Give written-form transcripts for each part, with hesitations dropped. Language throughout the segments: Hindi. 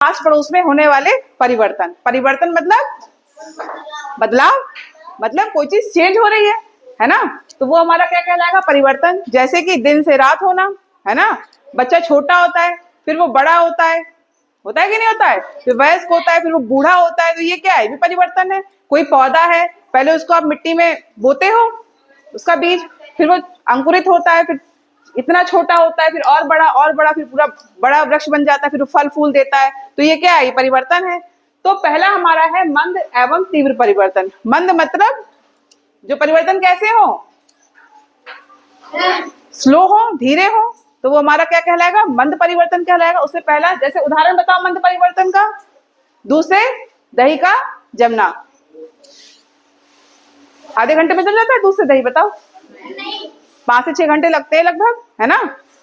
आस पड़ोस में होने वाले परिवर्तन। परिवर्तन मतलब बदलाव, मतलब कोई चीज चेंज हो रही है ना, तो वो हमारा क्या कहलाएगा, परिवर्तन। जैसे कि दिन से रात होना, है ना, बच्चा छोटा होता है फिर वो बड़ा होता है कि नहीं होता है, फिर वयस्क होता है फिर वो बूढ़ा होता है, तो ये क्या है, ये भी परिवर्तन है। कोई पौधा है, पहले उसको आप मिट्टी में बोते हो उसका बीज, फिर वो अंकुरित होता है, फिर इतना छोटा होता है, फिर और बड़ा, फिर पूरा बड़ा वृक्ष बन जाता है, फिर वो फल फूल देता है, तो ये क्या है, ये परिवर्तन है। तो पहला हमारा है मंद एवं तीव्र परिवर्तन। मंद मतलब जो परिवर्तन कैसे हो, स्लो हो, धीरे हो, तो वो हमारा क्या कहलाएगा, मंद परिवर्तन कहलाएगा। उससे पहला, जैसे उदाहरण बताओ मंद परिवर्तन का, दूध से दही का जमना। आधे घंटे में जम जाता है दूध से दही, बताओ? 5 से 6 घंटे लगते हैं लगभग, है ना।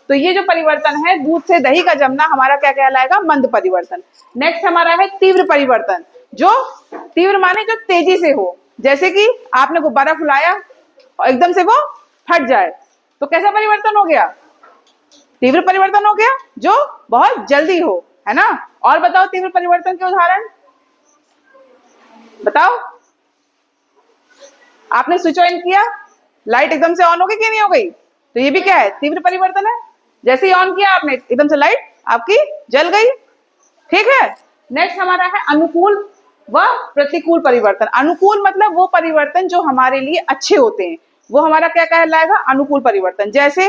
तो ये जो परिवर्तन है दूध से दही का जमना, हमारा क्या कहलाएगा, मंद परिवर्तन। नेक्स्ट हमारा है तीव्र परिवर्तन। जो तीव्र माने जो तेजी से हो, जैसे कि आपने गुब्बारा फुलाया और एकदम से वो फट जाए, तो कैसा परिवर्तन हो गया, तीव्र परिवर्तन हो गया, जो बहुत जल्दी हो, है ना। और बताओ तीव्र परिवर्तन के उदाहरण बताओ। आपने स्विच ऑन किया, लाइट एकदम से ऑन हो गई कि नहीं हो गई, तो ये भी क्या है, तीव्र परिवर्तन है। जैसे ही ऑन किया आपने, एकदम से लाइट आपकी जल गई, ठीक है। नेक्स्ट हमारा है अनुकूल व प्रतिकूल परिवर्तन। अनुकूल मतलब वो परिवर्तन जो हमारे लिए अच्छे होते हैं, वो हमारा क्या कहलाएगा, अनुकूल परिवर्तन। जैसे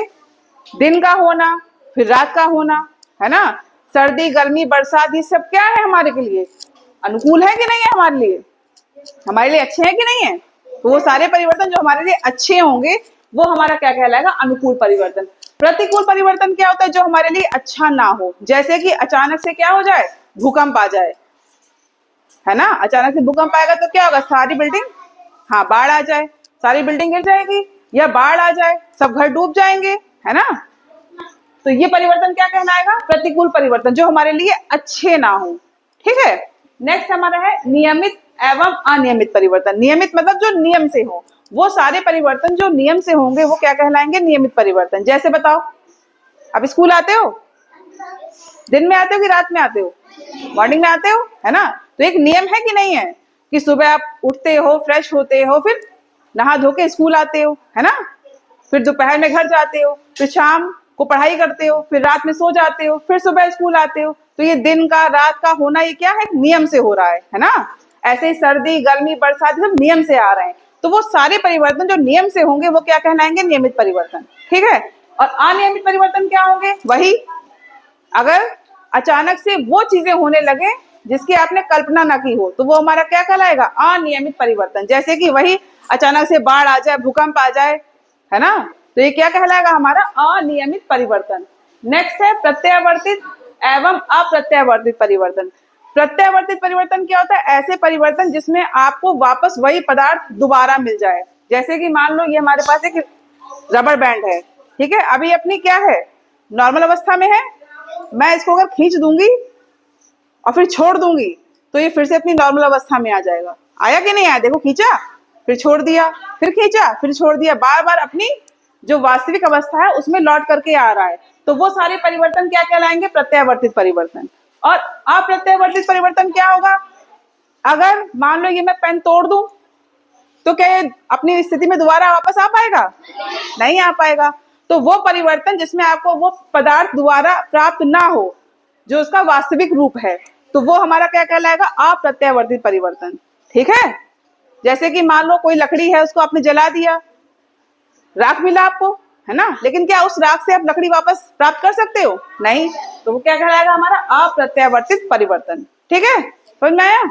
दिन का होना, फिर रात का होना, है ना, सर्दी गर्मी बरसात, ये सब क्या है हमारे के लिए, अनुकूल है कि नहीं है, हमारे लिए अच्छे हैं कि नहीं है। तो वो सारे परिवर्तन जो हमारे लिए अच्छे होंगे वो हमारा क्या कहलाएगा, अनुकूल परिवर्तन। प्रतिकूल परिवर्तन क्या होता है, जो हमारे लिए अच्छा ना हो। जैसे कि अचानक से क्या हो जाए, भूकंप आ जाए, है ना, अचानक से भूकंप आएगा तो क्या होगा, सारी बिल्डिंग, हाँ, बाढ़ आ जाए, सारी बिल्डिंग गिर जाएगी, या बाढ़ आ जाए, सब घर डूब जाएंगे, है ना। तो ये परिवर्तन क्या कहलाएगा, प्रतिकूल परिवर्तन, जो हमारे लिए अच्छे ना हो, ठीक है। नेक्स्ट हमारा है नियमित एवं अनियमित परिवर्तन। नियमित मतलब जो नियम से हो, वो सारे परिवर्तन जो नियम से होंगे वो क्या कहलाएंगे, नियमित परिवर्तन। जैसे बताओ, अब स्कूल आते हो, दिन में आते हो कि रात में आते हो, मॉर्निंग में आते हो, है ना। तो एक नियम है कि नहीं है, कि सुबह आप उठते हो, फ्रेश होते हो, फिर नहा धो के स्कूल आते हो, है ना, फिर दोपहर में घर जाते हो, फिर शाम को पढ़ाई करते हो, फिर रात में सो जाते हो, फिर सुबह स्कूल आते हो। तो ये दिन का रात का होना, ये क्या है, नियम से हो रहा है ना। ऐसे ही सर्दी गर्मी बरसात सब नियम से आ रहे हैं, तो वो सारे परिवर्तन जो नियम से होंगे वो क्या कहलाएंगे, नियमित परिवर्तन, ठीक है। और अनियमित परिवर्तन क्या होंगे, वही अगर अचानक से वो चीजें होने लगे जिसकी आपने कल्पना ना की हो, तो वो हमारा क्या कहलाएगा, अनियमित परिवर्तन। जैसे कि वही अचानक से बाढ़ आ जाए, भूकंप आ जाए, है ना, तो ये क्या कहलाएगा, हमारा अनियमित परिवर्तन। नेक्स्ट है प्रत्यावर्तित एवं अप्रत्यावर्तित परिवर्तन। प्रत्यावर्तित परिवर्तन क्या होता है, ऐसे परिवर्तन जिसमें आपको वापस वही पदार्थ दोबारा मिल जाए। जैसे कि मान लो ये हमारे पास एक रबर बैंड है, ठीक है, अभी अपनी क्या है, नॉर्मल अवस्था में है, मैं इसको अगर खींच दूंगी और फिर छोड़ दूंगी तो ये फिर से अपनी नॉर्मल अवस्था में आ जाएगा। आया कि नहीं आया, देखो, खींचा फिर छोड़ दिया, फिर खींचा फिर छोड़ दिया, बार बार अपनी जो वास्तविक अवस्था है उसमें लौट करके आ रहा है। तो वो सारे परिवर्तन क्या कहलाएंगे, प्रत्यावर्तित परिवर्तन। और अप्रत्यावर्तित परिवर्तन क्या होगा, अगर मान लो ये मैं पेन तोड़ दूं तो क्या ये अपनी स्थिति में दोबारा वापस आ पाएगा, नहीं आ पाएगा। तो वो परिवर्तन जिसमें आपको वो पदार्थ दोबारा प्राप्त ना हो जो उसका वास्तविक रूप है, तो वो हमारा क्या कहलाएगा, अप्रत्यावर्तित परिवर्तन, ठीक है। जैसे कि मान लो कोई लकड़ी है, उसको आपने जला दिया, राख मिला आपको, है ना, लेकिन क्या उस राख से आप लकड़ी वापस प्राप्त कर सकते हो, नहीं, तो वो क्या कहलाएगा, हमारा अप्रत्यावर्तित परिवर्तन, ठीक है, समझ में आया।